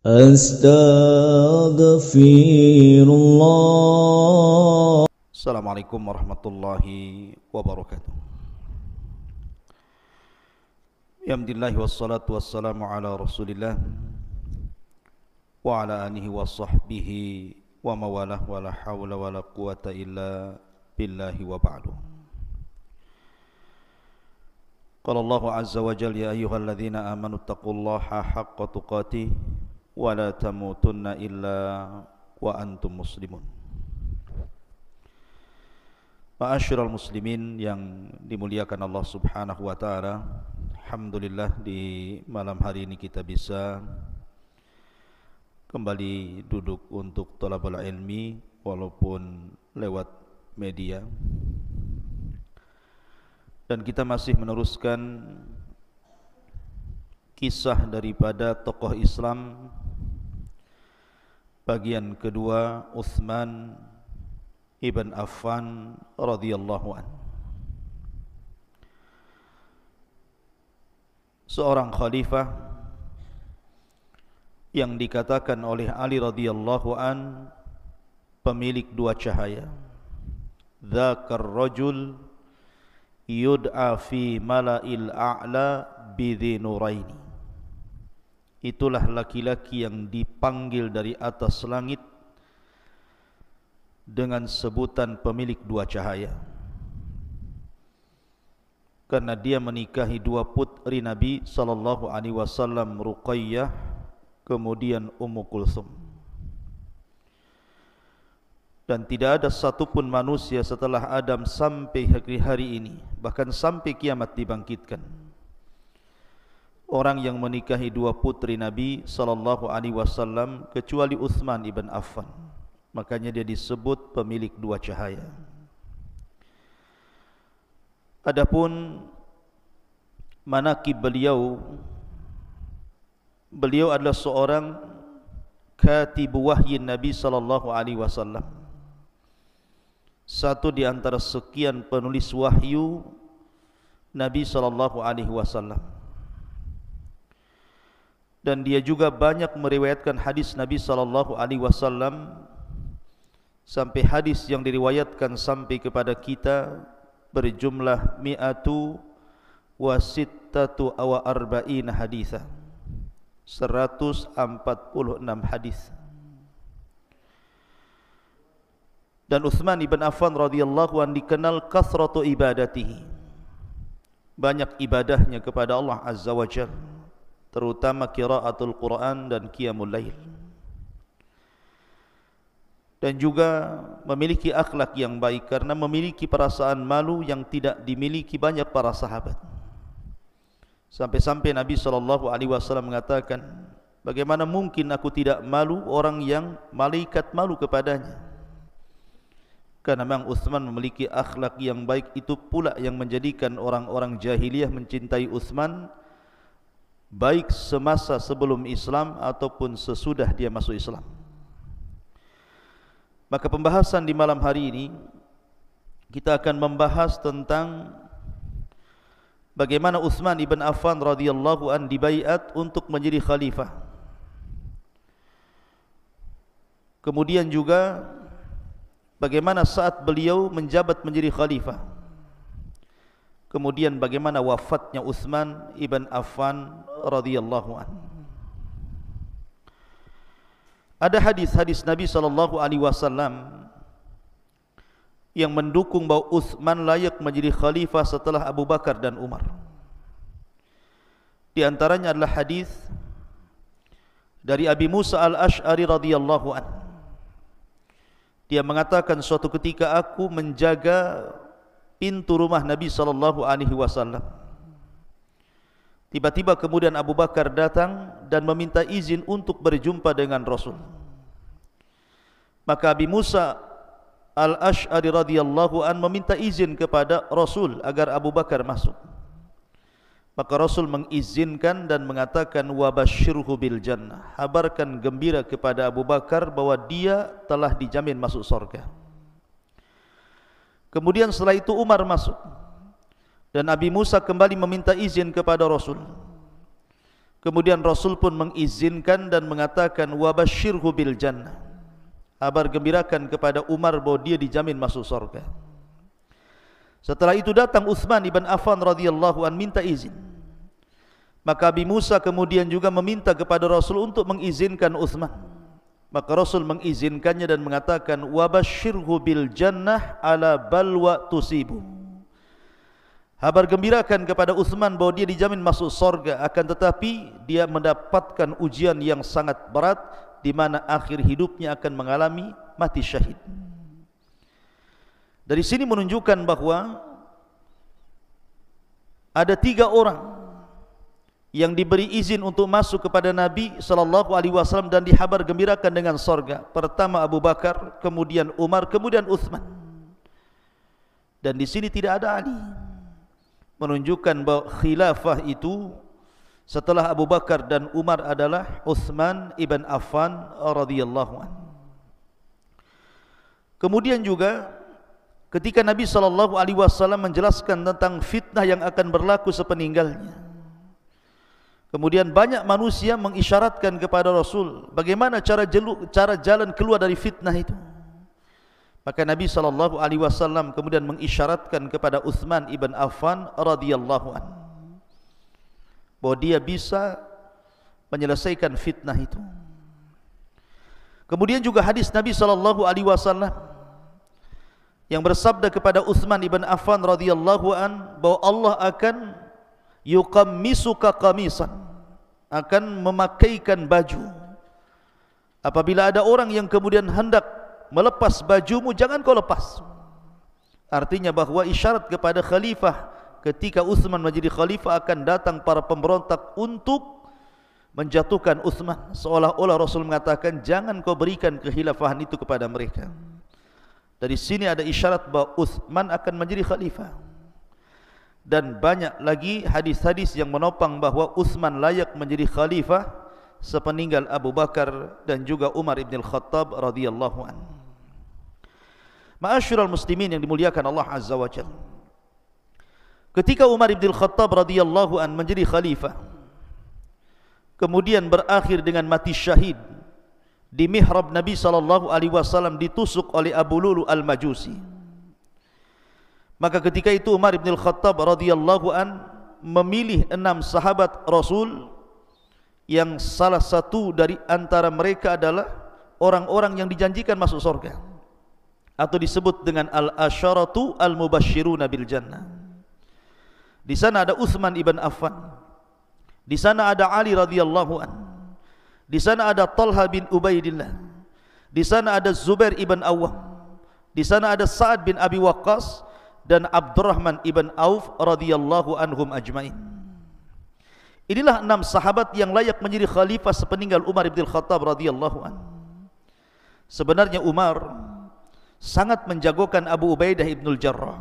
Astaghfirullah. Assalamualaikum warahmatullahi wabarakatuh. Alhamdulillah wassalatu wassalamu ala Rasulillah wa ala alihi wa sahbihi wa mawalah wa la hawla wa la quwata illa billahi wa ba'du. Qala Allahu azza wa jalla ya ayyuhalladzina amanu taqullaha haqqa tuqatih wa la tamutunna illa wa antum muslimun. Ma'asyiral muslimin yang dimuliakan Allah Subhanahu wa taala, alhamdulillah di malam hari ini kita bisa kembali duduk untuk thalabul ilmi walaupun lewat media. Dan kita masih meneruskan kisah daripada tokoh Islam bagian kedua, Utsman ibn Affan radhiyallahu an. Seorang khalifah yang dikatakan oleh Ali radhiyallahu an pemilik dua cahaya. Dzakar rajul yud'a fi mala'il a'la bidhi nuraini. Itulah laki-laki yang dipanggil dari atas langit dengan sebutan pemilik dua cahaya, karena dia menikahi dua putri Nabi sallallahu alaihi wasallam, Ruqayyah kemudian Ummu Kulsum. Dan tidak ada satupun manusia setelah Adam sampai hari ini, bahkan sampai kiamat dibangkitkan, orang yang menikahi dua putri Nabi sallallahu alaihi wasallam kecuali Utsman ibn Affan. Makanya dia disebut pemilik dua cahaya. Adapun manaqib beliau adalah seorang katibu wahyin Nabi sallallahu alaihi wasallam. Satu di antara sekian penulis wahyu Nabi sallallahu alaihi wasallam. Dan dia juga banyak meriwayatkan hadis Nabi sallallahu alaihi wasallam, sampai hadis yang diriwayatkan sampai kepada kita berjumlah mi'atu wa sittatu aw arba'ina haditha, 146 hadis. Dan Utsman ibn Affan radhiyallahu an dikenal kathratu ibadatihi, banyak ibadahnya kepada Allah azza wa jalla, terutama qiraatul Quran dan qiyamul lail. Dan juga memiliki akhlak yang baik karena memiliki perasaan malu yang tidak dimiliki banyak para sahabat. Sampai-sampai Nabi SAW mengatakan, bagaimana mungkin aku tidak malu orang yang malaikat malu kepadanya? Karena memang Utsman memiliki akhlak yang baik, itu pula yang menjadikan orang-orang jahiliyah mencintai Utsman, baik semasa sebelum Islam ataupun sesudah dia masuk Islam. Maka pembahasan di malam hari ini kita akan membahas tentang bagaimana Utsman ibn Affan radhiyallahu an dibaiat untuk menjadi khalifah. Kemudian juga bagaimana saat beliau menjabat menjadi khalifah. Kemudian bagaimana wafatnya Utsman ibn Affan radhiyallahu an. Ada hadis-hadis Nabi SAW yang mendukung bahawa Utsman layak menjadi khalifah setelah Abu Bakar dan Umar. Di antaranya adalah hadis dari Abi Musa al-Ash'ari radhiyallahu an. Dia mengatakan, suatu ketika aku menjaga pintu rumah Nabi SAW. Tiba-tiba kemudian Abu Bakar datang dan meminta izin untuk berjumpa dengan Rasul. Maka Abi Musa al-Ash'ari radhiyallahu an meminta izin kepada Rasul agar Abu Bakar masuk. Maka Rasul mengizinkan dan mengatakan, wa basyirhu bil jannah, habarkan gembira kepada Abu Bakar bahwa dia telah dijamin masuk surga. Kemudian setelah itu Umar masuk, dan Nabi Musa kembali meminta izin kepada Rasul. Kemudian Rasul pun mengizinkan dan mengatakan wabasyirhu bil jannah, kabar gembirakan kepada Umar bahwa dia dijamin masuk surga. Setelah itu datang Utsman ibn Affan radhiyallahu an minta izin. Maka Abi Musa kemudian juga meminta kepada Rasul untuk mengizinkan Utsman. Maka Rasul mengizinkannya dan mengatakan wabasyirhu bil jannah ala balwa tusibu, kabar gembirakan kepada Utsman bahwa dia dijamin masuk surga, akan tetapi dia mendapatkan ujian yang sangat berat di mana akhir hidupnya akan mengalami mati syahid. Dari sini menunjukkan bahwa ada 3 orang yang diberi izin untuk masuk kepada Nabi SAW dan dihabar gembirakan dengan surga. Pertama Abu Bakar, kemudian Umar, kemudian Utsman. Dan di sini tidak ada Ali. Menunjukkan bahwa khilafah itu setelah Abu Bakar dan Umar adalah Utsman ibn Affan radhiyallahu anhu. Kemudian juga ketika Nabi SAW menjelaskan tentang fitnah yang akan berlaku sepeninggalnya, kemudian banyak manusia mengisyaratkan kepada Rasul bagaimana cara jalan keluar dari fitnah itu. Maka Nabi SAW kemudian mengisyaratkan kepada Utsman ibn Affan radhiyallahu anhu bahwa dia bisa menyelesaikan fitnah itu. Kemudian juga hadis Nabi SAW yang bersabda kepada Utsman ibn Affan radhiyallahu anhu bahwa Allah akan yuqammisuka qamisan, akan memakaikan baju. Apabila ada orang yang kemudian hendak melepas bajumu, jangan kau lepas. Artinya bahwa isyarat kepada khalifah, ketika Utsman menjadi khalifah akan datang para pemberontak untuk menjatuhkan Utsman. Seolah-olah Rasul mengatakan jangan kau berikan kekhilafahan itu kepada mereka. Dari sini ada isyarat bahwa Utsman akan menjadi khalifah. Dan banyak lagi hadis-hadis yang menopang bahwa Utsman layak menjadi khalifah sepeninggal Abu Bakar dan juga Umar ibn al-Khattab radhiyallahu anhu. Ma'asyiral muslimin yang dimuliakan Allah Azza wa Jalla, ketika Umar ibn al-Khattab radhiyallahu anhu menjadi khalifah, kemudian berakhir dengan mati syahid di mihrab Nabi SAW, ditusuk oleh Abu Lulu al-Majusi. Maka ketika itu Umar ibn al-Khattab radhiyallahu an memilih 6 sahabat Rasul, yang salah satu dari antara mereka adalah orang-orang yang dijanjikan masuk surga, atau disebut dengan al-asyaratu al-mubasyiruna bil jannah. Di sana ada Utsman ibn Affan, di sana ada Ali radhiyallahu an, di sana ada Talha bin Ubaidillah, di sana ada Zubair ibn Awwam, di sana ada Sa'ad bin Abi Waqqas dan Abdurrahman ibn Auf radhiyallahu anhum ajmain. Inilah 6 sahabat yang layak menjadi khalifah sepeninggal Umar ibn al-Khattab radhiyallahu an. Sebenarnya Umar sangat menjagokan Abu Ubaidah ibn al-Jarrah.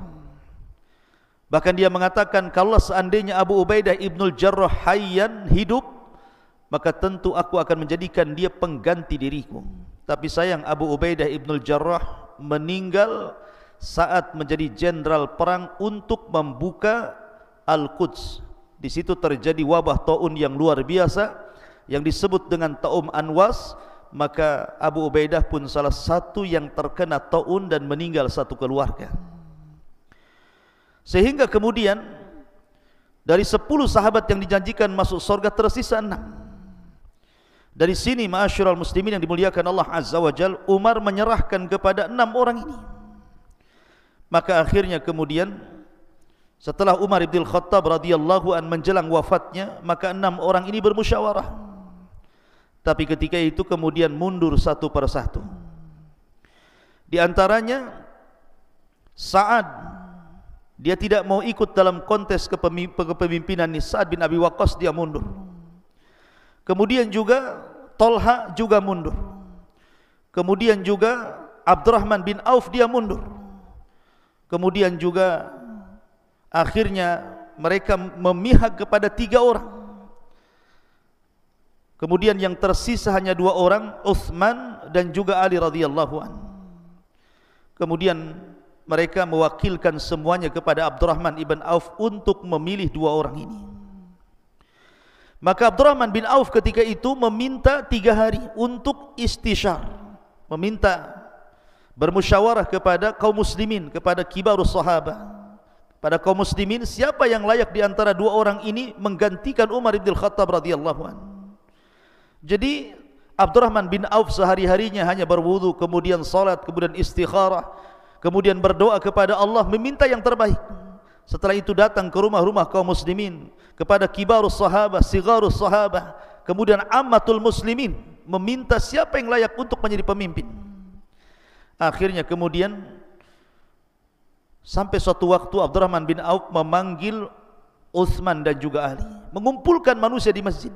Bahkan dia mengatakan, kalau seandainya Abu Ubaidah ibn al-Jarrah hayyan, hidup, maka tentu aku akan menjadikan dia pengganti diriku. Tapi sayang, Abu Ubaidah ibn al-Jarrah meninggal saat menjadi jenderal perang untuk membuka Al-Quds. Di situ terjadi wabah taun yang luar biasa yang disebut dengan Taum Anwas. Maka Abu Ubaidah pun salah satu yang terkena taun dan meninggal satu keluarga. Sehingga kemudian dari 10 sahabat yang dijanjikan masuk surga tersisa 6. Dari sini ma'asyiral muslimin yang dimuliakan Allah Azza wa Jalla, Umar menyerahkan kepada 6 orang ini. Maka akhirnya kemudian setelah Umar ibn al-Khattab radhiyallahu an menjelang wafatnya, maka 6 orang ini bermusyawarah. Tapi ketika itu kemudian mundur satu persatu. Di antaranya Sa'ad, dia tidak mau ikut dalam kontes kepemimpinan ini. Sa'ad bin Abi Waqqas dia mundur. Kemudian juga Talha juga mundur. Kemudian juga Abdurrahman bin Auf dia mundur. Kemudian juga akhirnya mereka memihak kepada 3 orang. Kemudian yang tersisa hanya 2 orang, Utsman dan juga Ali radhiyallahu an. Kemudian mereka mewakilkan semuanya kepada Abdurrahman ibn Auf untuk memilih 2 orang ini. Maka Abdurrahman bin Auf ketika itu meminta 3 hari untuk istisyar, meminta bermusyawarah kepada kaum muslimin, kepada kibarus sahabat, pada kaum muslimin, siapa yang layak di antara 2 orang ini menggantikan Umar bin Khattab radhiyallahu anhu. Jadi Abdurrahman bin Auf sehari-harinya hanya berwudu, kemudian salat, kemudian istikharah, kemudian berdoa kepada Allah meminta yang terbaik. Setelah itu datang ke rumah-rumah kaum muslimin, kepada kibarus sahabah, sigharus sahabah, kemudian ammatul muslimin, meminta siapa yang layak untuk menjadi pemimpin. Akhirnya kemudian sampai suatu waktu Abdurrahman bin Auf memanggil Utsman dan juga Ali, mengumpulkan manusia di masjid.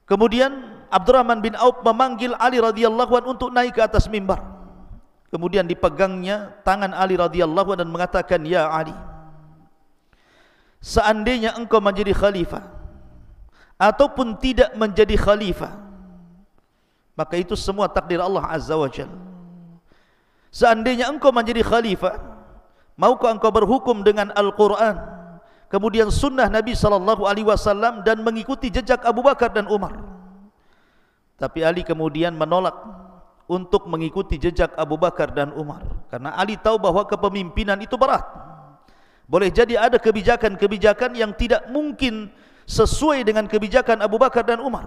Kemudian Abdurrahman bin Auf memanggil Ali radhiyallahu anhu untuk naik ke atas mimbar. Kemudian dipegangnya tangan Ali radhiyallahu anhu dan mengatakan, "Ya Ali, seandainya engkau menjadi khalifah ataupun tidak menjadi khalifah, maka itu semua takdir Allah Azza wa Jalla. Seandainya engkau menjadi khalifah, maukah engkau berhukum dengan Al-Quran, kemudian sunnah Nabi SAW, dan mengikuti jejak Abu Bakar dan Umar?" Tapi Ali kemudian menolak untuk mengikuti jejak Abu Bakar dan Umar, karena Ali tahu bahwa kepemimpinan itu berat. Boleh jadi ada kebijakan-kebijakan yang tidak mungkin sesuai dengan kebijakan Abu Bakar dan Umar.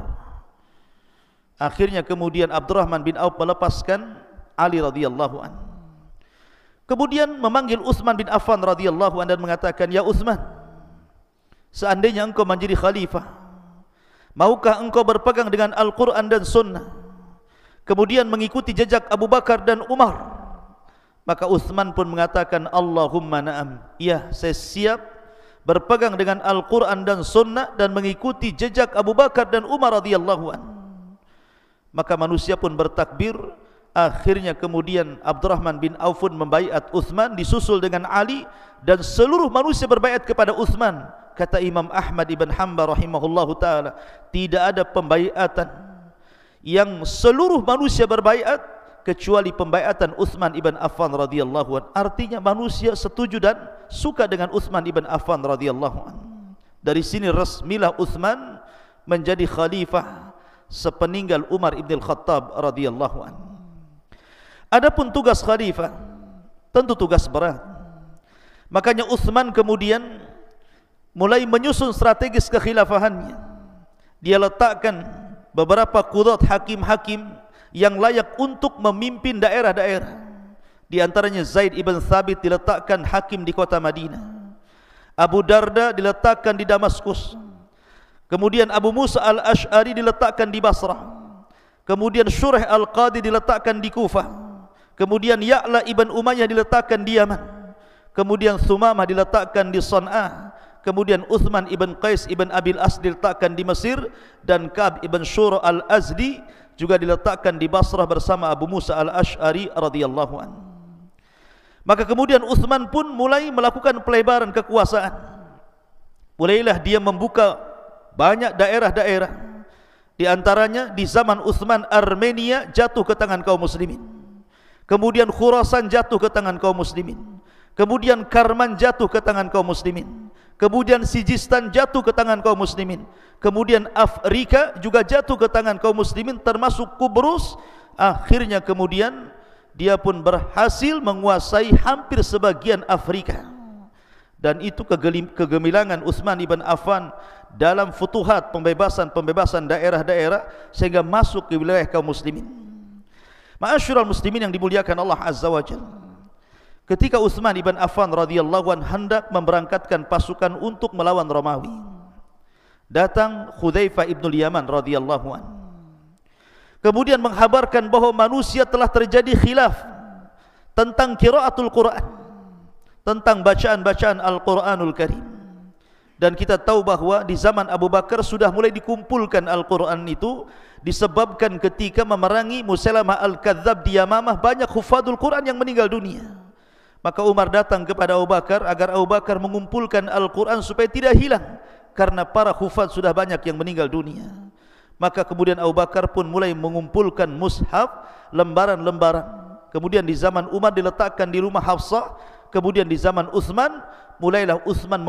Akhirnya kemudian Abdurrahman bin Auf melepaskan Ali radhiyallahu anhu. Kemudian memanggil Utsman bin Affan radhiyallahu anhu dan mengatakan, "Ya Utsman, seandainya engkau menjadi khalifah, maukah engkau berpegang dengan Al-Quran dan Sunnah, kemudian mengikuti jejak Abu Bakar dan Umar?" Maka Utsman pun mengatakan, "Allahumma na'am, ya, saya siap berpegang dengan Al-Quran dan Sunnah dan mengikuti jejak Abu Bakar dan Umar radhiyallahu anhu." Maka manusia pun bertakbir. Akhirnya kemudian Abdurrahman bin Auf pun membaiat Utsman, disusul dengan Ali, dan seluruh manusia berbaiat kepada Utsman. Kata Imam Ahmad ibn Hanbal rahimahullahu ta'ala, tidak ada pembaiatan yang seluruh manusia berbaiat kecuali pembaiatan Utsman ibn Affan radhiyallahu anhu. Artinya manusia setuju dan suka dengan Utsman ibn Affan radhiyallahu anhu. Dari sini resmilah Utsman menjadi khalifah sepeninggal Umar ibn Khattab radhiyallahu anhu. Adapun tugas khalifah tentu tugas berat. Makanya Utsman kemudian mulai menyusun strategis kekhilafahannya. Dia letakkan beberapa qudat, hakim-hakim yang layak untuk memimpin daerah-daerah. Di antaranya Zaid ibn Thabit diletakkan hakim di kota Madinah. Abu Darda diletakkan di Damaskus. Kemudian Abu Musa al-Ash'ari diletakkan di Basrah. Kemudian Shuraih al-Qadi diletakkan di Kufah. Kemudian Ya'la ibn Umayyah diletakkan di Yaman. Kemudian Thumamah diletakkan di San'a. Kemudian Uthman ibn Qais ibn Abil As diletakkan di Mesir, dan Ka'b ibn Shura al-Azdi juga diletakkan di Basrah bersama Abu Musa al-Ash'ari radhiyallahu anhu. Maka kemudian Uthman pun mulai melakukan pelebaran kekuasaan. Mulailah dia membuka banyak daerah-daerah. Di antaranya di zaman Uthman, Armenia jatuh ke tangan kaum muslimin. Kemudian Khurasan jatuh ke tangan kaum muslimin. Kemudian Karman jatuh ke tangan kaum muslimin. Kemudian Sijistan jatuh ke tangan kaum muslimin. Kemudian Afrika juga jatuh ke tangan kaum muslimin, termasuk Kubrus. Akhirnya kemudian dia pun berhasil menguasai hampir sebagian Afrika. Dan itu kegemilangan Utsman ibn Affan dalam futuhat, pembebasan daerah-daerah, sehingga masuk ke wilayah kaum muslimin. Ma'asyiral muslimin yang dimuliakan Allah Azza wa Jalla, ketika Utsman ibn Affan radhiyallahu anhu hendak memberangkatkan pasukan untuk melawan Romawi, datang Hudzaifah ibn Yaman radhiyallahu anhu, kemudian menghabarkan bahwa manusia telah terjadi khilaf tentang qiraatul Quran, tentang bacaan-bacaan Al-Quranul Karim. Dan kita tahu bahwa di zaman Abu Bakar sudah mulai dikumpulkan Al-Quran itu, disebabkan ketika memerangi Musailamah Al-Kadzab di Yamamah banyak hufadul Quran yang meninggal dunia. Maka Umar datang kepada Abu Bakar agar Abu Bakar mengumpulkan Al-Quran supaya tidak hilang, karena para hufad sudah banyak yang meninggal dunia. Maka kemudian Abu Bakar pun mulai mengumpulkan mushaf, lembaran-lembaran. Kemudian di zaman Umar diletakkan di rumah Hafsah. Kemudian di zaman Utsman, mulailah Utsman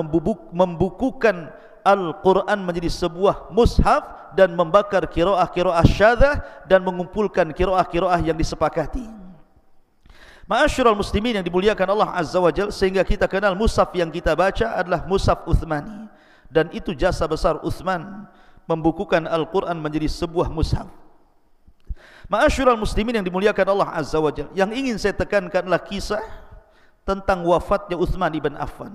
membukukan Al-Quran menjadi sebuah mushaf dan membakar qiraah-qiraah syadzah dan mengumpulkan qiraah-qiraah yang disepakati. Ma'asyiral muslimin yang dimuliakan Allah Azza wa Jalla, sehingga kita kenal mushaf yang kita baca adalah mushaf Utsmani, dan itu jasa besar Utsman membukukan Al-Quran menjadi sebuah mushaf. Ma'asyiral muslimin yang dimuliakan Allah Azza wa Jalla, yang ingin saya tekankan adalah kisah tentang wafatnya Utsman ibn Affan.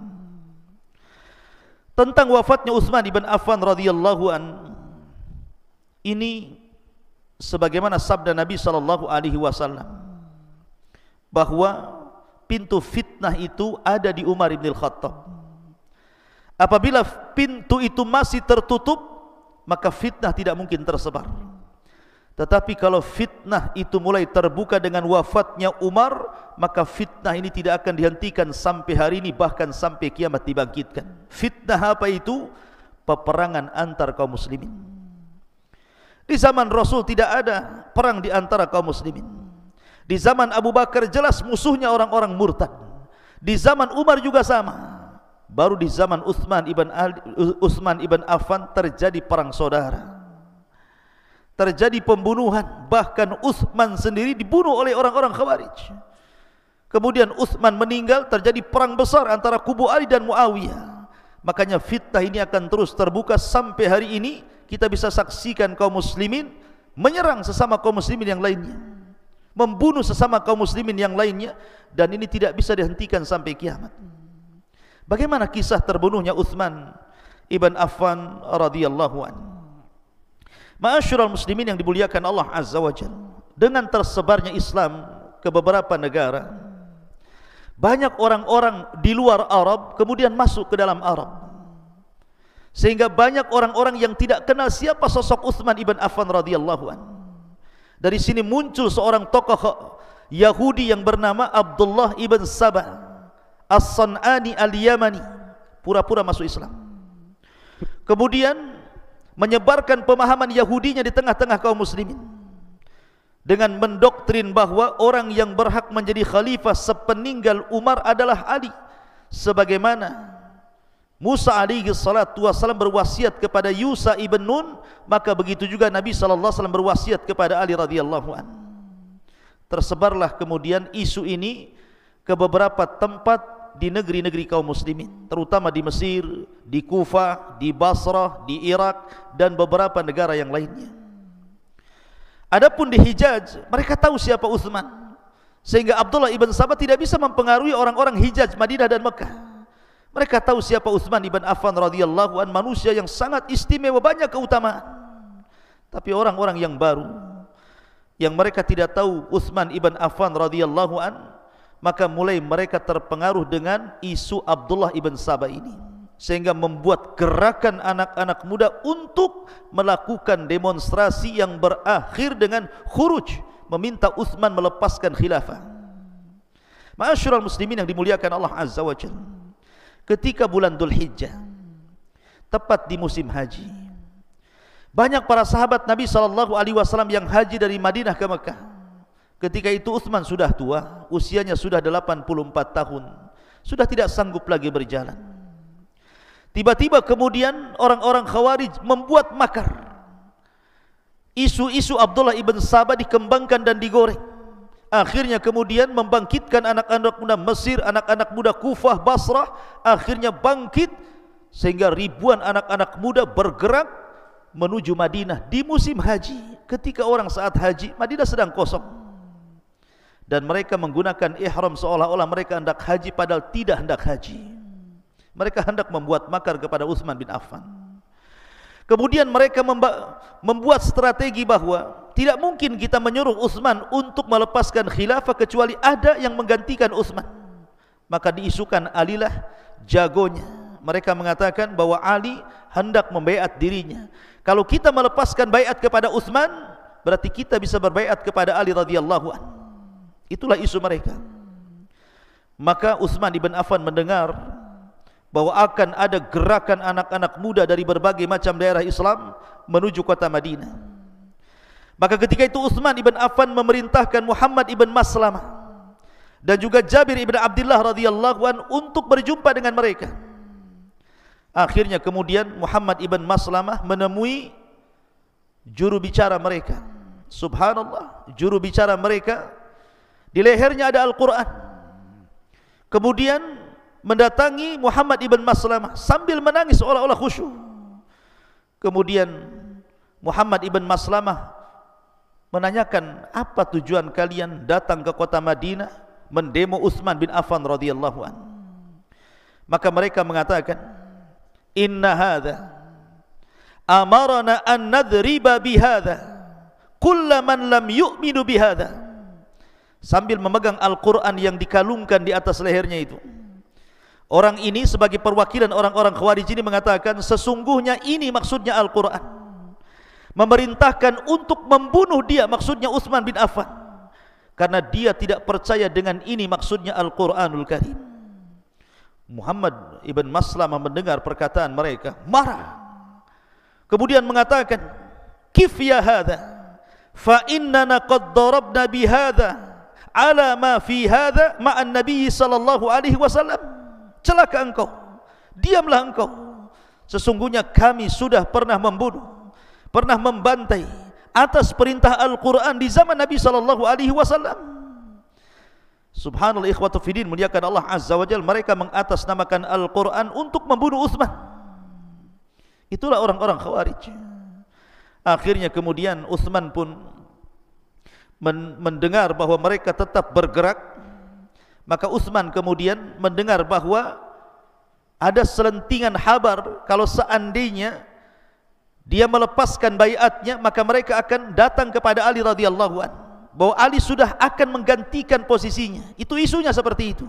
Tentang wafatnya Utsman ibn Affan radhiyallahu an, ini sebagaimana sabda Nabi sallallahu alaihi wasallam bahwa pintu fitnah itu ada di Umar bin Khattab. Apabila pintu itu masih tertutup, maka fitnah tidak mungkin tersebar. Tetapi kalau fitnah itu mulai terbuka dengan wafatnya Umar, maka fitnah ini tidak akan dihentikan sampai hari ini, bahkan sampai kiamat dibangkitkan. Fitnah apa itu? Peperangan antar kaum muslimin. Di zaman Rasul tidak ada perang di antara kaum muslimin. Di zaman Abu Bakar jelas musuhnya orang-orang murtad. Di zaman Umar juga sama. Baru di zaman Utsman ibn Affan terjadi perang saudara, terjadi pembunuhan, bahkan Utsman sendiri dibunuh oleh orang-orang Khawarij. Kemudian Utsman meninggal, terjadi perang besar antara kubu Ali dan Muawiyah. Makanya fitnah ini akan terus terbuka sampai hari ini. Kita bisa saksikan kaum muslimin menyerang sesama kaum muslimin yang lainnya, membunuh sesama kaum muslimin yang lainnya, dan ini tidak bisa dihentikan sampai kiamat. Bagaimana kisah terbunuhnya Utsman ibn Affan radhiyallahu anhu? Ma'asyiral muslimin yang dimuliakan Allah Azza wa Jalla, dengan tersebarnya Islam ke beberapa negara, banyak orang-orang di luar Arab kemudian masuk ke dalam Arab, sehingga banyak orang-orang yang tidak kenal siapa sosok Utsman ibn Affan radhiyallahu anhu. Dari sini muncul seorang tokoh Yahudi yang bernama Abdullah ibn Sabah As-San'ani Al-Yamani, pura-pura masuk Islam, kemudian menyebarkan pemahaman Yahudinya di tengah-tengah kaum muslimin dengan mendoktrin bahwa orang yang berhak menjadi khalifah sepeninggal Umar adalah Ali, sebagaimana Musa alaihi salatu wasallam berwasiat kepada Yusa ibn Nun, maka begitu juga Nabi sallallahu alaihi wasallam berwasiat kepada Ali radhiyallahu anhu. Tersebarlah kemudian isu ini ke beberapa tempat di negeri-negeri kaum muslimin, terutama di Mesir, di Kufah, di Basrah, di Irak, dan beberapa negara yang lainnya. Adapun di Hijaz, mereka tahu siapa Utsman, sehingga Abdullah ibn Sabah tidak bisa mempengaruhi orang-orang Hijaz, Madinah dan Mekah. Mereka tahu siapa Utsman ibn Affan radhiyallahu an, manusia yang sangat istimewa, banyak keutamaan. Tapi orang-orang yang baru, yang mereka tidak tahu Utsman ibn Affan radhiyallahu an, maka mulai mereka terpengaruh dengan isu Abdullah ibn Sabah ini, sehingga membuat gerakan anak-anak muda untuk melakukan demonstrasi yang berakhir dengan khuruj, meminta Utsman melepaskan khilafah. Ma'asyiral muslimin yang dimuliakan Allah Azza wa Jalla, ketika bulan Dzulhijjah, tepat di musim haji, banyak para sahabat Nabi sallallahu alaihi wasallam yang haji dari Madinah ke Mekah. Ketika itu Utsman sudah tua, usianya sudah 84 tahun, sudah tidak sanggup lagi berjalan. Tiba-tiba kemudian orang-orang Khawarij membuat makar. Isu-isu Abdullah ibn Sabah dikembangkan dan digoreng. Akhirnya kemudian membangkitkan anak-anak muda Mesir, anak-anak muda Kufah, Basrah, akhirnya bangkit, sehingga ribuan anak-anak muda bergerak menuju Madinah di musim haji. Ketika orang saat haji, Madinah sedang kosong, dan mereka menggunakan ihram seolah-olah mereka hendak haji, padahal tidak hendak haji. Mereka hendak membuat makar kepada Utsman bin Affan. Kemudian mereka membuat strategi bahwa tidak mungkin kita menyuruh Utsman untuk melepaskan khilafah kecuali ada yang menggantikan Utsman. Maka diisukan Alilah jagonya. Mereka mengatakan bahwa Ali hendak membaiat dirinya. Kalau kita melepaskan baiat kepada Utsman, berarti kita bisa berbaiat kepada Ali radhiyallahu anhu. Itulah isu mereka. Maka Utsman ibn Affan mendengar bahwa akan ada gerakan anak-anak muda dari berbagai macam daerah Islam menuju kota Madinah. Maka ketika itu Utsman ibn Affan memerintahkan Muhammad ibn Maslamah dan juga Jabir ibn Abdullah radhiyallahu an untuk berjumpa dengan mereka. Akhirnya kemudian Muhammad ibn Maslamah menemui juru bicara mereka. Subhanallah, juru bicara mereka di lehernya ada Al-Quran. Kemudian mendatangi Muhammad ibn Maslamah sambil menangis seolah-olah khusyuk. Kemudian Muhammad ibn Maslamah menanyakan, apa tujuan kalian datang ke kota Madinah mendemo Utsman bin Affan radhiyallahu anhu? Maka mereka mengatakan, inna hadha amarna an nadriba bihadha kullaman lam yu'minu bihadha, sambil memegang Al-Quran yang dikalungkan di atas lehernya itu. Orang ini sebagai perwakilan orang-orang Khawarij ini mengatakan, sesungguhnya ini maksudnya Al-Quran, memerintahkan untuk membunuh dia, maksudnya Utsman bin Affan, karena dia tidak percaya dengan ini maksudnya Al-Quranul Karim. Muhammad ibn Maslamah mendengar perkataan mereka, marah. Kemudian mengatakan, kif ya hadha, fa innana qad darabna bihadha ala ma fi hadha ma'an Nabi sallallahu alaihi wasallam. Celaka engkau, diamlah engkau, sesungguhnya kami sudah pernah membunuh, pernah membantai atas perintah Al-Quran di zaman Nabi sallallahu alaihi wasallam. Subhanallah, ikhwatu fiddin, muliakan Allah Azza wa Jalla, mereka mengatasnamakan Al-Quran untuk membunuh Utsman. Itulah orang-orang Khawarij. Akhirnya kemudian Utsman pun mendengar bahwa mereka tetap bergerak. Maka Utsman kemudian mendengar bahwa ada selentingan kabar kalau seandainya dia melepaskan baiatnya, maka mereka akan datang kepada Ali radhiyallahu anhu, bahwa Ali sudah akan menggantikan posisinya. Itu isunya seperti itu.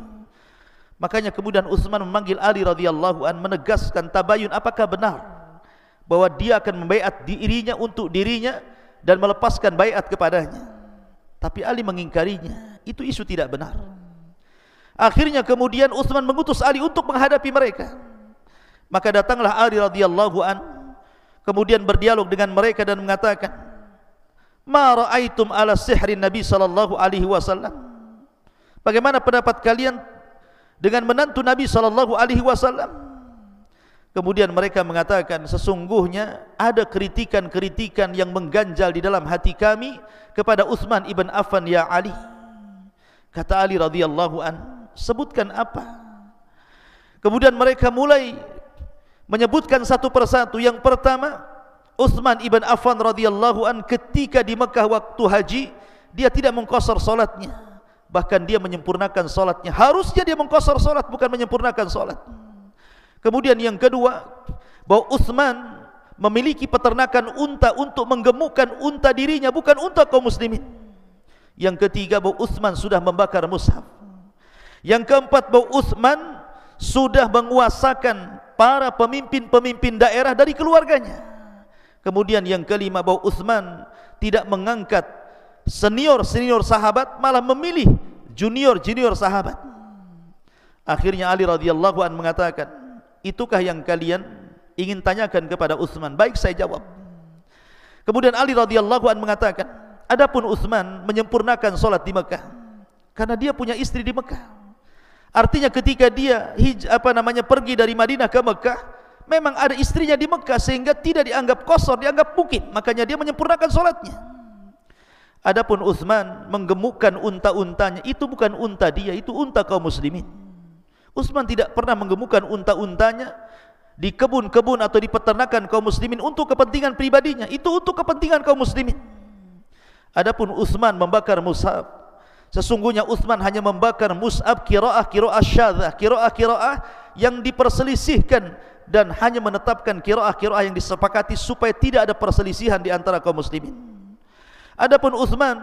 Makanya kemudian Utsman memanggil Ali radhiyallahu anhu, menegaskan tabayun, apakah benar bahwa dia akan membaiat dirinya untuk dirinya dan melepaskan baiat kepadanya. Tapi Ali mengingkarinya. Itu isu tidak benar. Akhirnya kemudian Utsman mengutus Ali untuk menghadapi mereka. Maka datanglah Ali radhiyallahu anhu, kemudian berdialog dengan mereka dan mengatakan, ma ra'aitum ala sihrin Nabi sallallahu alaihi wasallam. Bagaimana pendapat kalian dengan menantu Nabi sallallahu alaihi wasallam? Kemudian mereka mengatakan, sesungguhnya ada kritikan-kritikan yang mengganjal di dalam hati kami kepada Utsman ibn Affan ya Ali. Kata Ali radhiyallahu an, sebutkan apa? Kemudian mereka mulai menyebutkan satu persatu. Yang pertama, Utsman ibn Affan radhiyallahu an ketika di Mekah waktu haji, dia tidak mengqashar salatnya, bahkan dia menyempurnakan salatnya. Harusnya dia mengqashar salat, bukan menyempurnakan salat. Kemudian yang kedua, bahwa Utsman memiliki peternakan unta untuk menggemukkan unta dirinya, bukan unta kaum muslimin. Yang ketiga, bahwa Utsman sudah membakar mushaf. Yang keempat, bahwa Utsman sudah menguasakan para pemimpin-pemimpin daerah dari keluarganya. Kemudian yang kelima, bahwa Utsman tidak mengangkat senior-senior sahabat, malah memilih junior-junior sahabat. Akhirnya Ali radhiyallahu anhu mengatakan, itukah yang kalian ingin tanyakan kepada Utsman? Baik, saya jawab. Kemudian Ali radhiyallahu anhu mengatakan, adapun Utsman menyempurnakan solat di Mekah karena dia punya istri di Mekah. Artinya ketika dia pergi dari Madinah ke Mekah, memang ada istrinya di Mekah, sehingga tidak dianggap qashar, dianggap mungkin. Makanya dia menyempurnakan solatnya. Adapun Utsman menggemukkan unta-untanya, itu bukan unta dia, itu unta kaum muslimin. Utsman tidak pernah menggemukkan unta-untanya di kebun-kebun atau di peternakan kaum muslimin untuk kepentingan pribadinya, itu untuk kepentingan kaum muslimin. Adapun Utsman membakar mushaf, sesungguhnya Utsman hanya membakar mushaf qiraah syadzah, qiraah yang diperselisihkan, dan hanya menetapkan qiraah yang disepakati supaya tidak ada perselisihan di antara kaum muslimin. Adapun Utsman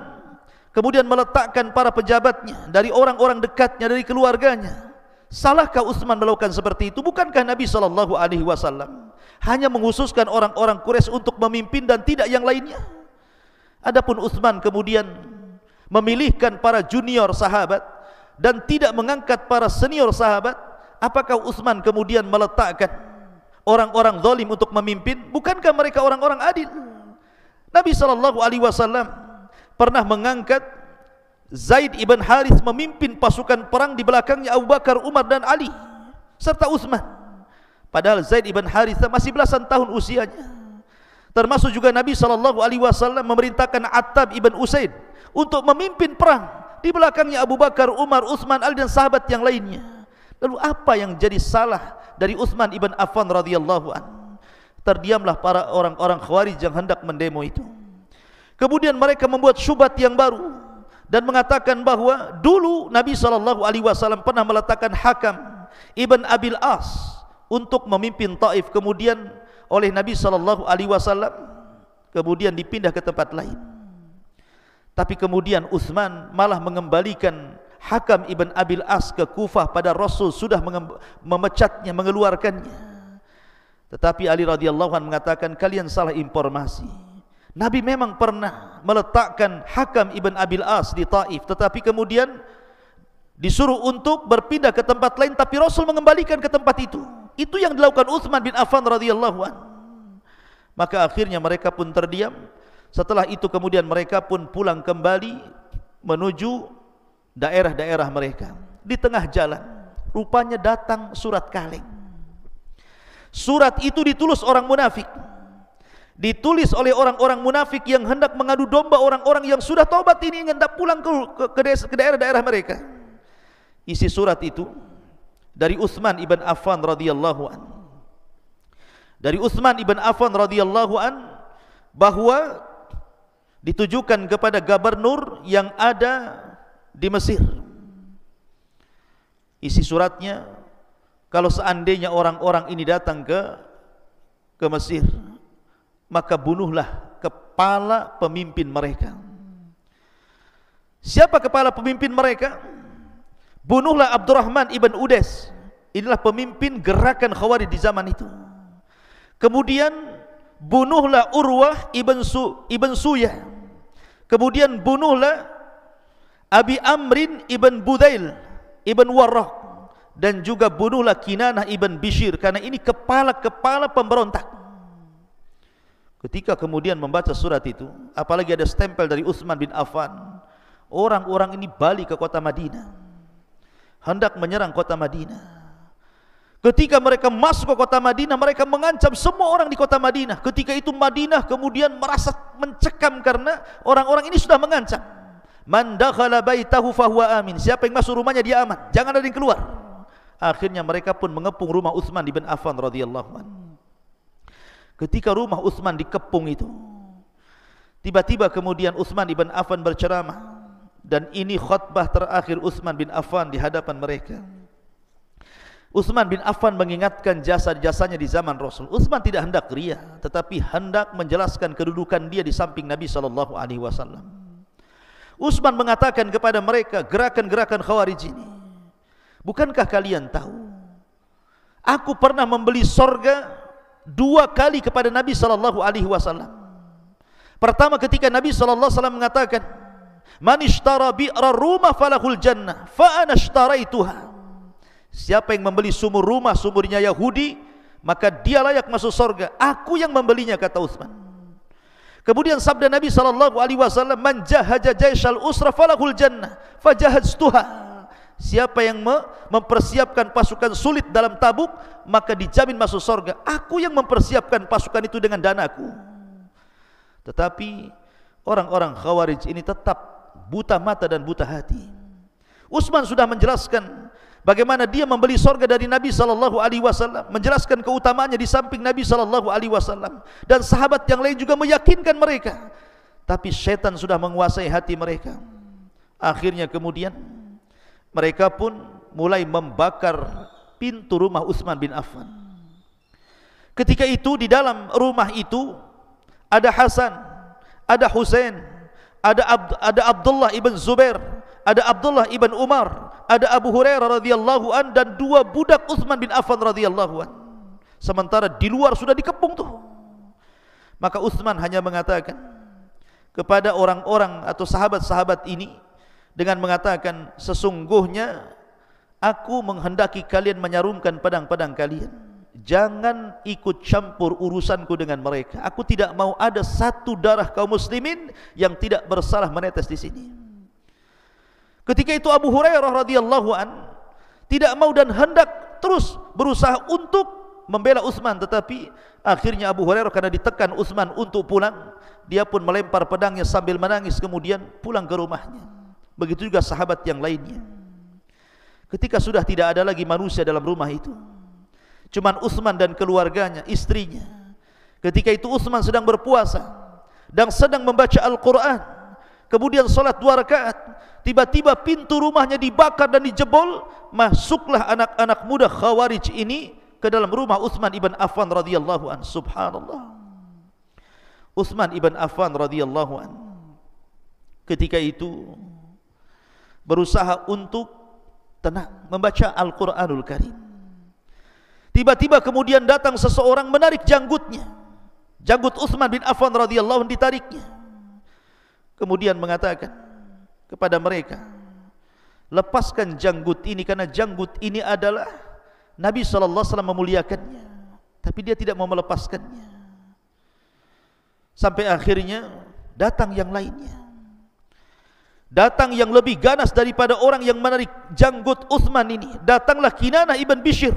kemudian meletakkan para pejabatnya dari orang-orang dekatnya, dari keluarganya. Salahkah Utsman melakukan seperti itu? Bukankah Nabi sallallahu alaihi wasallam hanya menghususkan orang-orang Quraisy untuk memimpin dan tidak yang lainnya? Adapun Utsman kemudian memilihkan para junior sahabat dan tidak mengangkat para senior sahabat. Apakah Utsman kemudian meletakkan orang-orang zalim untuk memimpin? Bukankah mereka orang-orang adil? Nabi sallallahu alaihi wasallam pernah mengangkat Zaid ibn Harith memimpin pasukan perang, di belakangnya Abu Bakar, Umar dan Ali serta Utsman. Padahal Zaid ibn Harithah masih belasan tahun usianya. Termasuk juga Nabi SAW memerintahkan Attab ibn Usaid untuk memimpin perang. Di belakangnya Abu Bakar, Umar, Utsman, Ali dan sahabat yang lainnya. Lalu apa yang jadi salah dari Utsman ibn Affan radhiyallahu an? Terdiamlah para orang-orang Khawarij yang hendak mendemo itu. Kemudian mereka membuat syubhat yang baru dan mengatakan bahwa dulu Nabi SAW pernah meletakkan Hakam ibn Abil As untuk memimpin Taif, kemudian oleh Nabi SAW kemudian dipindah ke tempat lain. Tapi kemudian Utsman malah mengembalikan Hakam ibn Abil As ke Kufah pada Rasul sudah memecatnya, mengeluarkannya. Tetapi Ali radhiyallahu anhu mengatakan, kalian salah informasi. Nabi memang pernah meletakkan Hakam ibn Abil As di Taif, tetapi kemudian disuruh untuk berpindah ke tempat lain, tapi Rasul mengembalikan ke tempat itu. Itu yang dilakukan Utsman bin Affan radhiyallahu anhu. Maka akhirnya mereka pun terdiam. Setelah itu kemudian mereka pun pulang kembali menuju daerah-daerah mereka. Di tengah jalan rupanya datang surat kaleng. Surat itu ditulis orang munafik, ditulis oleh orang-orang munafik yang hendak mengadu domba orang-orang yang sudah taubat ini, hendak pulang ke daerah-daerah mereka. Isi surat itu dari Utsman ibn Affan radhiyallahu an. Dari Utsman ibn Affan radhiyallahu an bahwa ditujukan kepada gubernur yang ada di Mesir. Isi suratnya, kalau seandainya orang-orang ini datang ke Mesir, maka bunuhlah kepala pemimpin mereka. Siapa kepala pemimpin mereka? Bunuhlah Abdurrahman ibn Udes. Inilah pemimpin gerakan Khawarij di zaman itu. Kemudian bunuhlah Urwah ibn Suyah. Kemudian bunuhlah Abi Amrin ibn Budail ibn Warraq, dan juga bunuhlah Kinanah ibn Bishir, karena ini kepala-kepala pemberontak. Ketika kemudian membaca surat itu, apalagi ada stempel dari Utsman bin Affan, orang-orang ini balik ke kota Madinah, hendak menyerang kota Madinah. Ketika mereka masuk ke kota Madinah, mereka mengancam semua orang di kota Madinah. Ketika itu Madinah kemudian merasa mencekam karena orang-orang ini sudah mengancam. Man dakhala baitahu fahuwa amin. Siapa yang masuk rumahnya dia aman, jangan ada yang keluar. Akhirnya mereka pun mengepung rumah Utsman bin Affan radhiyallahu anhu. Ketika rumah Utsman dikepung itu, tiba-tiba kemudian Utsman bin Affan berceramah, dan ini khutbah terakhir Utsman bin Affan di hadapan mereka. Utsman bin Affan mengingatkan jasa-jasanya di zaman Rasul. Utsman tidak hendak riya, tetapi hendak menjelaskan kedudukan dia di samping Nabi SAW. Utsman mengatakan kepada mereka, gerakan-gerakan Khawarij ini, bukankah kalian tahu, aku pernah membeli sorga 2 kali kepada Nabi SAW. Pertama ketika Nabi SAW mengatakan, man ishtara bi'ra rumah falahul jannah fa ana ishtaraituha. Siapa yang membeli sumur rumah, sumurnya Yahudi, maka dia layak masuk surga. Aku yang membelinya, kata Utsman. Kemudian sabda Nabi SAW, man jahaja jaishal usra falahul jannah fajahajtuha. Siapa yang mempersiapkan pasukan sulit dalam Tabuk, maka dijamin masuk surga. Aku yang mempersiapkan pasukan itu dengan danaku. Tetapi orang-orang Khawarij ini tetap buta mata dan buta hati. Utsman sudah menjelaskan bagaimana dia membeli surga dari Nabi SAW, menjelaskan keutamaannya di samping Nabi SAW, dan sahabat yang lain juga meyakinkan mereka. Tapi syaitan sudah menguasai hati mereka. Akhirnya kemudian mereka pun mulai membakar pintu rumah Utsman bin Affan. Ketika itu di dalam rumah itu ada Hasan, ada Husain, ada Abdullah ibn Zubair, ada Abdullah ibn Umar, ada Abu Hurairah radhiyallahu an, dan 2 budak Utsman bin Affan radhiyallahu an. Sementara di luar sudah dikepung tuh. Maka Utsman hanya mengatakan kepada orang-orang atau sahabat-sahabat ini dengan mengatakan, sesungguhnya aku menghendaki kalian menyarungkan pedang-pedang kalian. Jangan ikut campur urusanku dengan mereka. Aku tidak mau ada satu darah kaum muslimin yang tidak bersalah menetes di sini. Ketika itu Abu Hurairah radhiyallahu an tidak mau dan hendak terus berusaha untuk membela Utsman, tetapi akhirnya Abu Hurairah karena ditekan Utsman untuk pulang, dia pun melempar pedangnya sambil menangis kemudian pulang ke rumahnya. Begitu juga sahabat yang lainnya. Ketika sudah tidak ada lagi manusia dalam rumah itu, cuman Utsman dan keluarganya, istrinya. Ketika itu Utsman sedang berpuasa dan sedang membaca Al-Quran, kemudian salat 2 rakaat, tiba-tiba pintu rumahnya dibakar dan dijebol. Masuklah anak-anak muda Khawarij ini ke dalam rumah Utsman ibn Affan radhiyallahu an. Subhanallah. Utsman ibn Affan radhiyallahu an ketika itu berusaha untuk tenang membaca Al-Quranul Karim. Tiba-tiba kemudian datang seseorang menarik janggutnya. Janggut Utsman bin Affan radhiyallahu an ditariknya. Kemudian mengatakan kepada mereka, lepaskan janggut ini, karena janggut ini adalah Nabi SAW memuliakannya, tapi dia tidak mau melepaskannya. Sampai akhirnya datang yang lainnya, datang yang lebih ganas daripada orang yang menarik janggut Utsman ini. Datanglah Kinanah ibn Bishr.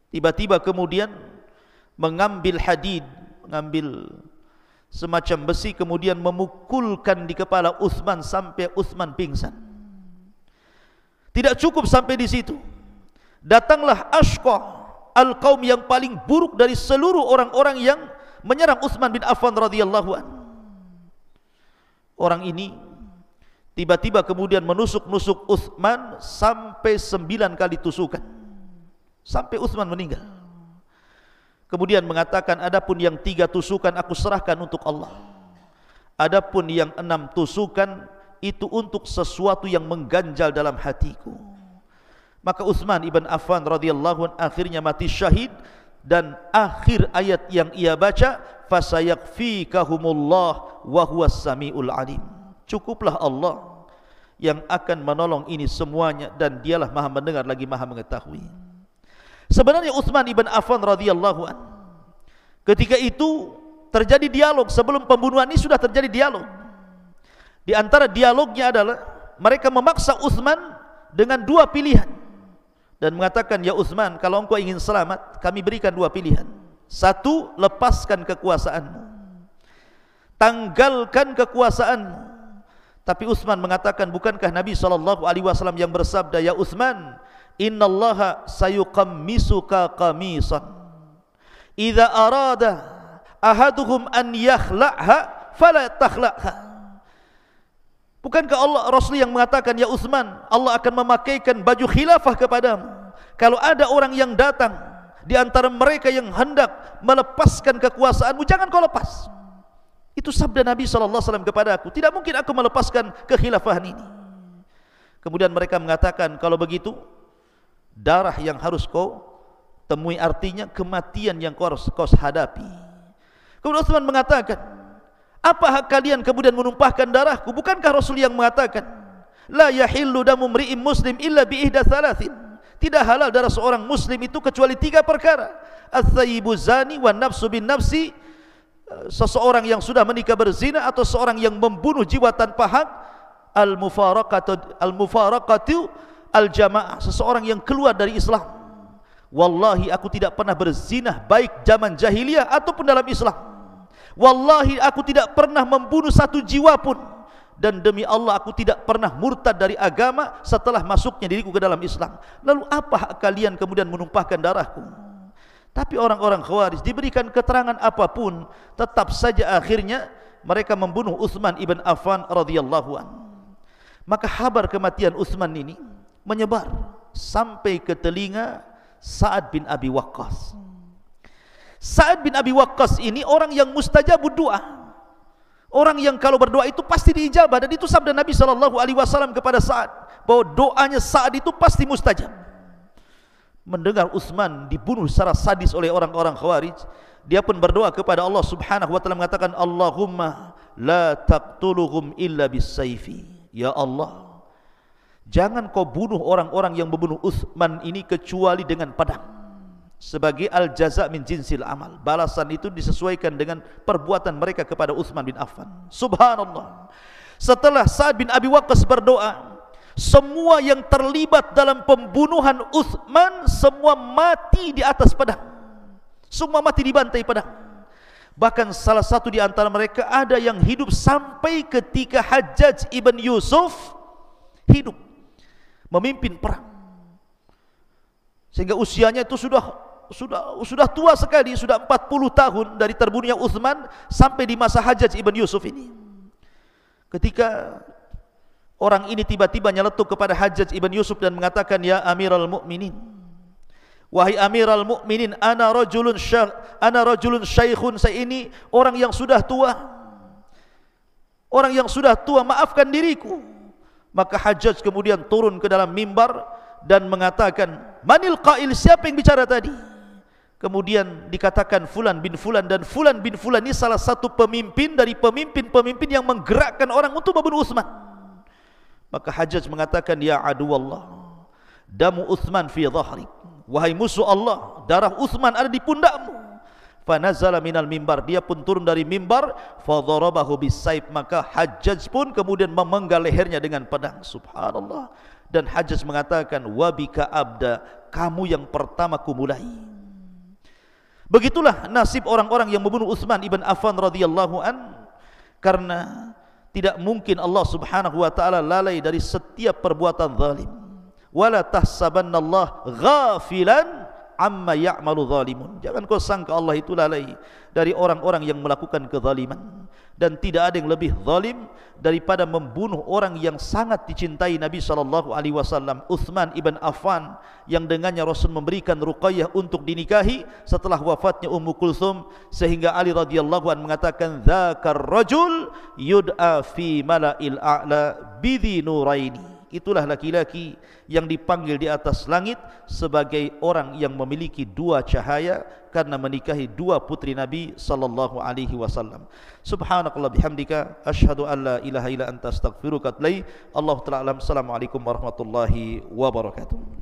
Tiba-tiba kemudian mengambil hadid, mengambil semacam besi, kemudian memukulkan di kepala Utsman sampai Utsman pingsan. Tidak cukup sampai di situ, datanglah Ashqa al-Qaum, yang paling buruk dari seluruh orang-orang yang menyerang Utsman bin Affan radhiyallahu an. Orang ini tiba-tiba kemudian menusuk-nusuk Utsman sampai 9 kali tusukan, sampai Utsman meninggal. Kemudian mengatakan, adapun yang 3 tusukan aku serahkan untuk Allah, adapun yang 6 tusukan itu untuk sesuatu yang mengganjal dalam hatiku. Maka Utsman ibn Affan radhiyallahu an akhirnya mati syahid, dan akhir ayat yang ia baca, fasayakfikahumullah wa huwas samiul alim. Cukuplah Allah yang akan menolong ini semuanya, dan dialah maha mendengar lagi maha mengetahui. Sebenarnya Utsman ibn Affan radhiyallahu an ketika itu terjadi dialog. Sebelum pembunuhan ini sudah terjadi dialog. Di antara dialognya adalah mereka memaksa Utsman dengan 2 pilihan dan mengatakan, ya Utsman, kalau engkau ingin selamat, kami berikan 2 pilihan. 1, lepaskan kekuasaanmu, tanggalkan kekuasaanmu. Tapi Utsman mengatakan, bukankah Nabi SAW yang bersabda, ya Utsman, innallaha sayuqammisuka qamisan idza arada ahaduhum an yakhla'ha fala takhla'ha. Bukankah Allah, Rasul yang mengatakan, ya Utsman, Allah akan memakaikan baju khilafah kepadamu kalau ada orang yang datang di antara mereka yang hendak melepaskan kekuasaanmu, jangan kau lepas. Itu sabda Nabi SAW kepada aku. Tidak mungkin aku melepaskan kekhilafahan ini. Kemudian mereka mengatakan, kalau begitu darah yang harus kau temui, artinya kematian yang kau harus hadapi. Kemudian Utsman mengatakan, apa hak kalian kemudian menumpahkan darahku? Bukankah Rasul yang mengatakan, la yahillu damu mri'in muslim illa bi ihda thalathin. Tidak halal darah seorang muslim itu kecuali 3 perkara. Ats-tsayyibu zani wan nafsu bin nafsi, seseorang yang sudah menikah berzina atau seorang yang membunuh jiwa tanpa hak, al-mufaraqatu al-jamaah, seseorang yang keluar dari Islam. Wallahi aku tidak pernah berzinah baik zaman jahiliyah ataupun dalam Islam. Wallahi aku tidak pernah membunuh 1 jiwa pun, dan demi Allah aku tidak pernah murtad dari agama setelah masuknya diriku ke dalam Islam. Lalu apa hak kalian kemudian menumpahkan darahku? Tapi orang-orang Khawarij diberikan keterangan apapun, tetap saja akhirnya mereka membunuh Utsman ibn Affan radhiyallahu an. Maka kabar kematian Utsman ini menyebar sampai ke telinga Sa'ad bin Abi Waqqas. Sa'ad bin Abi Waqqas ini orang yang mustajabud doa, orang yang kalau berdoa itu pasti diijabah, dan itu sabda Nabi SAW kepada Sa'ad, bahwa doanya Sa'ad itu pasti mustajab. Mendengar Utsman dibunuh secara sadis oleh orang-orang Khawarij, dia pun berdoa kepada Allah Subhanahu wa taala, mengatakan, Allahumma la taqtuluhum illa bis-sayfi. Ya Allah, jangan kau bunuh orang-orang yang membunuh Utsman ini kecuali dengan pedang. Sebagai al-jaza min jinsil amal, balasan itu disesuaikan dengan perbuatan mereka kepada Utsman bin Affan. Subhanallah. Setelah Sa'ad bin Abi Waqqas berdoa, semua yang terlibat dalam pembunuhan Utsman semua mati di atas pedang. Semua mati dibantai pedang. Bahkan salah satu di antara mereka ada yang hidup sampai ketika Hajjaj ibn Yusuf hidup memimpin perang. Sehingga usianya itu sudah tua sekali, sudah 40 tahun dari terbunuhnya Uthman sampai di masa Hajjaj ibn Yusuf ini. Ketika orang ini tiba-tiba nyeletuk kepada Hajjaj ibn Yusuf dan mengatakan, "Ya Amirul Mukminin, wahai Amirul Mukminin, ana rajulun syaikhun, saya ini orang yang sudah tua. Orang yang sudah tua, maafkan diriku." Maka Hajjaj kemudian turun ke dalam mimbar dan mengatakan, "Manil qail, siapa yang bicara tadi?" Kemudian dikatakan Fulan bin Fulan, dan Fulan bin Fulan ini salah satu pemimpin dari pemimpin-pemimpin yang menggerakkan orang untuk membunuh Uthman. Maka Hajjaj mengatakan, "Ya aduwallah, damu Uthman fi dhahrik." Wahai musuh Allah, darah Uthman ada di pundakmu. Fanazala minal mimbar, dia pun turun dari mimbar. Fadharabahu bisaib, maka Hajjaj pun kemudian memenggal lehernya dengan pedang. Subhanallah. Dan Hajjaj mengatakan, "Wabika abda, kamu yang pertama kumulai." Begitulah nasib orang-orang yang membunuh Uthman ibn Affan radhiyallahu an, karena tidak mungkin Allah Subhanahu wa taala lalai dari setiap perbuatan zalim. Wala tahsabannallaha ghafilan amma ya'malu zalimun. Jangan kau sangka Allah itu lalai dari orang-orang yang melakukan kezaliman, dan tidak ada yang lebih zalim daripada membunuh orang yang sangat dicintai Nabi sallallahu alaihi wasallam, Uthman ibn Affan, yang dengannya Rasul memberikan Ruqayyah untuk dinikahi setelah wafatnya Ummu Kulthum, sehingga Ali radhiyallahu anhu mengatakan, "Dzakar rajul yud'a fi mala'il a'la bidhi nuraini." Itulah laki-laki yang dipanggil di atas langit sebagai orang yang memiliki dua cahaya karena menikahi dua putri Nabi sallallahu alaihi wasallam. Subhanakallah bihamdika, asyhadu an la ilaha illa anta astaghfiruka wa atubu ilaik. Allahu ta'ala alam. Assalamualaikum warahmatullahi wabarakatuh.